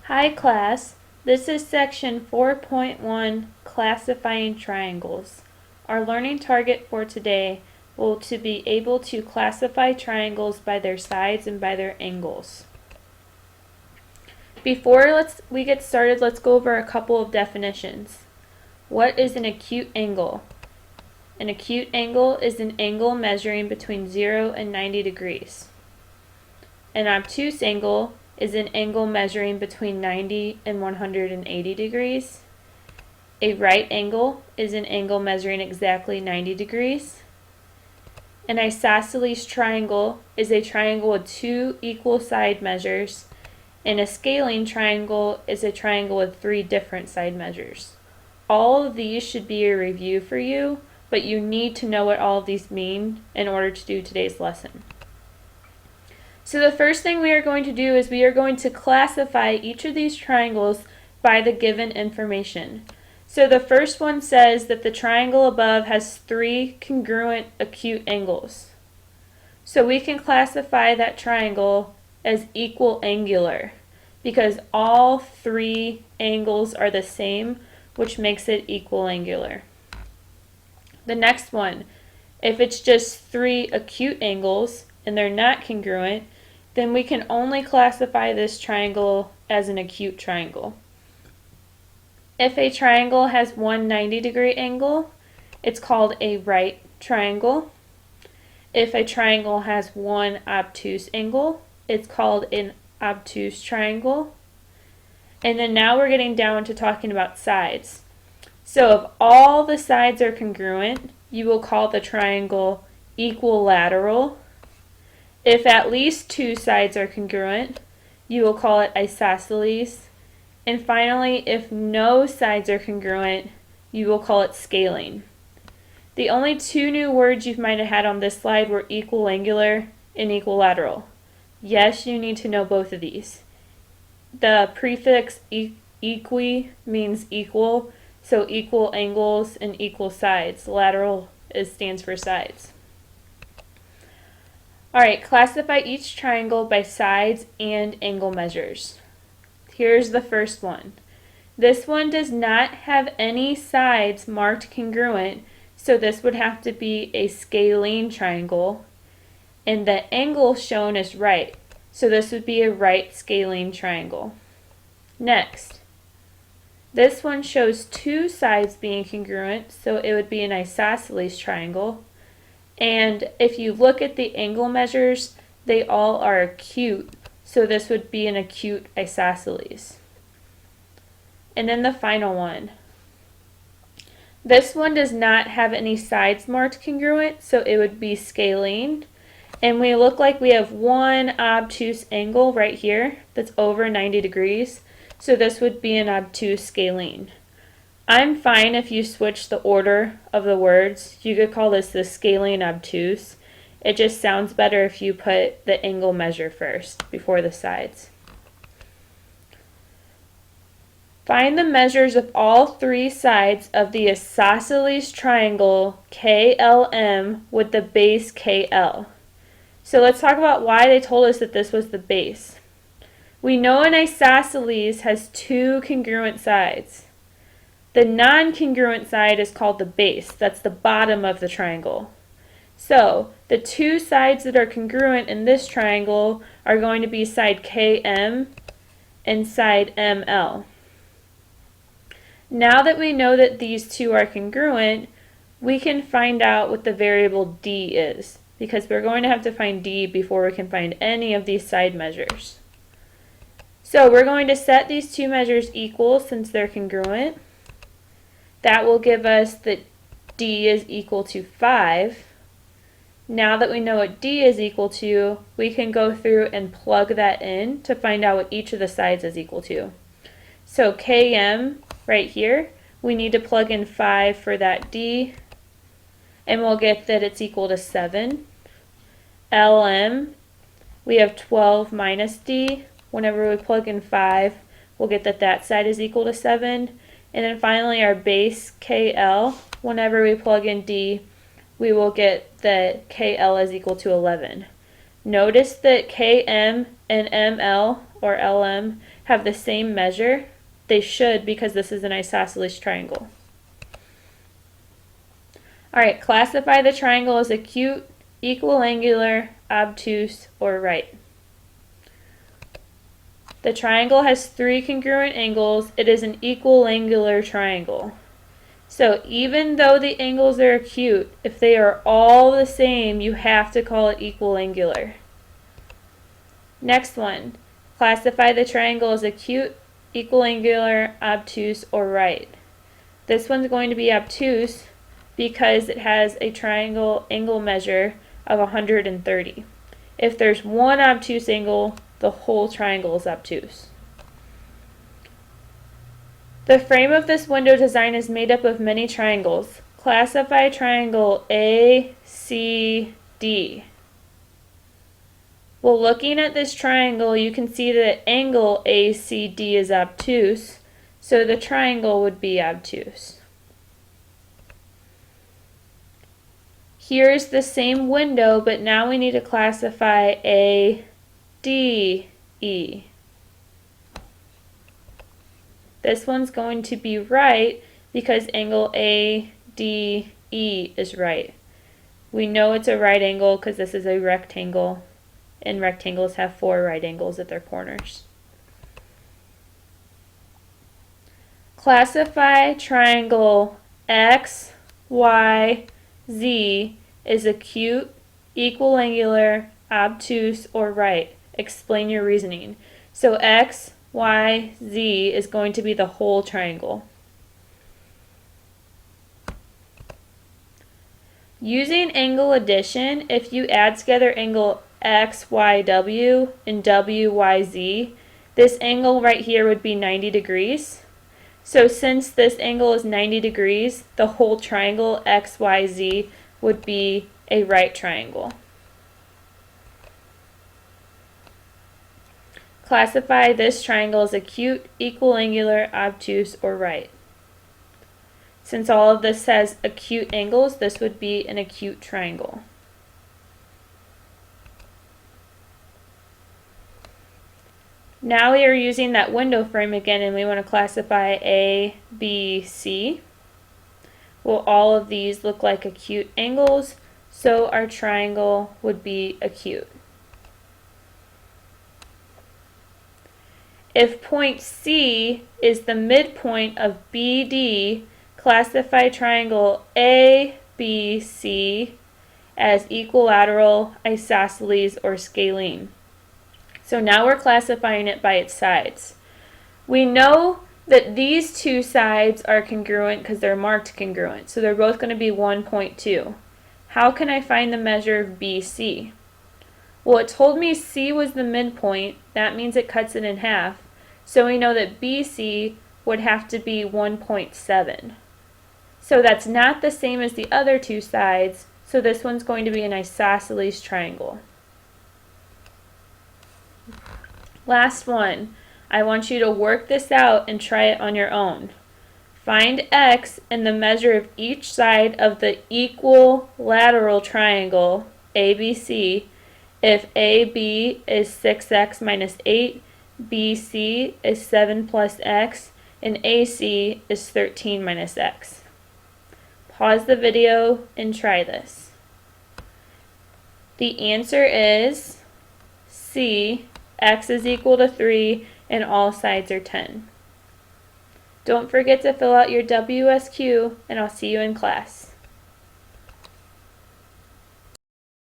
Hi class, this is section 4.1, classifying triangles. Our learning target for today will to be able to classify triangles by their sides and by their angles. Before we get started, let's go over a couple of definitions. What is an acute angle? An acute angle is an angle measuring between 0 and 90 degrees. An obtuse angle is an angle measuring between 90 and 180 degrees. A right angle is an angle measuring exactly 90 degrees. An isosceles triangle is a triangle with two equal side measures, and a scalene triangle is a triangle with three different side measures. All of these should be a review for you, but you need to know what all of these mean in order to do today's lesson. So the first thing we are going to do is we are going to classify each of these triangles by the given information. So the first one says that the triangle above has three congruent acute angles. So we can classify that triangle as equal angular because all three angles are the same, which makes it equal angular. The next one, if it's just three acute angles and they're not congruent, then we can only classify this triangle as an acute triangle. If a triangle has one 90-degree angle, it's called a right triangle. If a triangle has one obtuse angle, it's called an obtuse triangle. And then now we're getting down to talking about sides. So if all the sides are congruent, you will call the triangle equilateral. If at least two sides are congruent, you will call it isosceles. And finally, if no sides are congruent, you will call it scalene. The only two new words you might have had on this slide were equiangular and equilateral. Yes, you need to know both of these. The prefix equi means equal, so equal angles and equal sides. Lateral stands for sides. Alright, classify each triangle by sides and angle measures. Here's the first one. This one does not have any sides marked congruent, so this would have to be a scalene triangle. And the angle shown is right, so this would be a right scalene triangle. Next, this one shows two sides being congruent, so it would be an isosceles triangle. And if you look at the angle measures, they all are acute, so this would be an acute isosceles. And then the final one. This one does not have any sides marked congruent, so it would be scalene. And we look like we have one obtuse angle right here that's over 90 degrees, so this would be an obtuse scalene. I'm fine if you switch the order of the words. You could call this the scalene obtuse. It just sounds better if you put the angle measure first before the sides. Find the measures of all three sides of the isosceles triangle KLM with the base KL. So let's talk about why they told us that this was the base. We know an isosceles has two congruent sides. The non-congruent side is called the base. That's the bottom of the triangle. So the two sides that are congruent in this triangle are going to be side KM and side ML. Now that we know that these two are congruent, we can find out what the variable D is, because we're going to have to find D before we can find any of these side measures. So we're going to set these two measures equal since they're congruent. That will give us that D is equal to 5. Now that we know what D is equal to, we can go through and plug that in to find out what each of the sides is equal to. So KM right here, we need to plug in 5 for that D, and we'll get that it's equal to 7. LM, we have 12 minus D. Whenever we plug in 5, we'll get that that side is equal to 7. And then finally our base KL, whenever we plug in D, we will get that KL is equal to 11. Notice that KM and ML, or LM, have the same measure? They should, because this is an isosceles triangle. Alright, classify the triangle as acute, equiangular, obtuse, or right. The triangle has 3 congruent angles. It is an equiangular triangle. So even though the angles are acute, if they are all the same, you have to call it equiangular. Next one, classify the triangle as acute, equiangular, obtuse, or right. This one's going to be obtuse because it has a triangle angle measure of 130. If there's one obtuse angle, the whole triangle is obtuse. The frame of this window design is made up of many triangles. Classify triangle ACD. Well, looking at this triangle, you can see that angle ACD is obtuse, so the triangle would be obtuse. Here's the same window, but now we need to classify ADE. This one's going to be right because angle ADE is right. We know it's a right angle because this is a rectangle, and rectangles have 4 right angles at their corners. Classify triangle XYZ is acute, equiangular, obtuse, or right. Explain your reasoning. So XYZ is going to be the whole triangle. Using angle addition, if you add together angle XYW and WYZ, this angle right here would be 90 degrees. So since this angle is 90 degrees, the whole triangle XYZ would be a right triangle. Classify this triangle as acute, equiangular, obtuse, or right. Since all of this has acute angles, this would be an acute triangle. Now we are using that window frame again, and we want to classify A, B, C. Well, all of these look like acute angles, so our triangle would be acute. If point C is the midpoint of BD, classify triangle ABC as equilateral, isosceles, or scalene. So now we're classifying it by its sides. We know that these two sides are congruent because they're marked congruent, so they're both going to be 1.2. How can I find the measure of BC? Well, it told me C was the midpoint. That means it cuts it in half. So we know that BC would have to be 1.7. So that's not the same as the other two sides, so this one's going to be an isosceles triangle. Last one. I want you to work this out and try it on your own. Find x and the measure of each side of the equilateral triangle ABC if AB is 6x minus 8, BC is 7 plus x, and AC is 13 minus x. Pause the video and try this. The answer is C, x is equal to 3, and all sides are 10. Don't forget to fill out your WSQ, and I'll see you in class.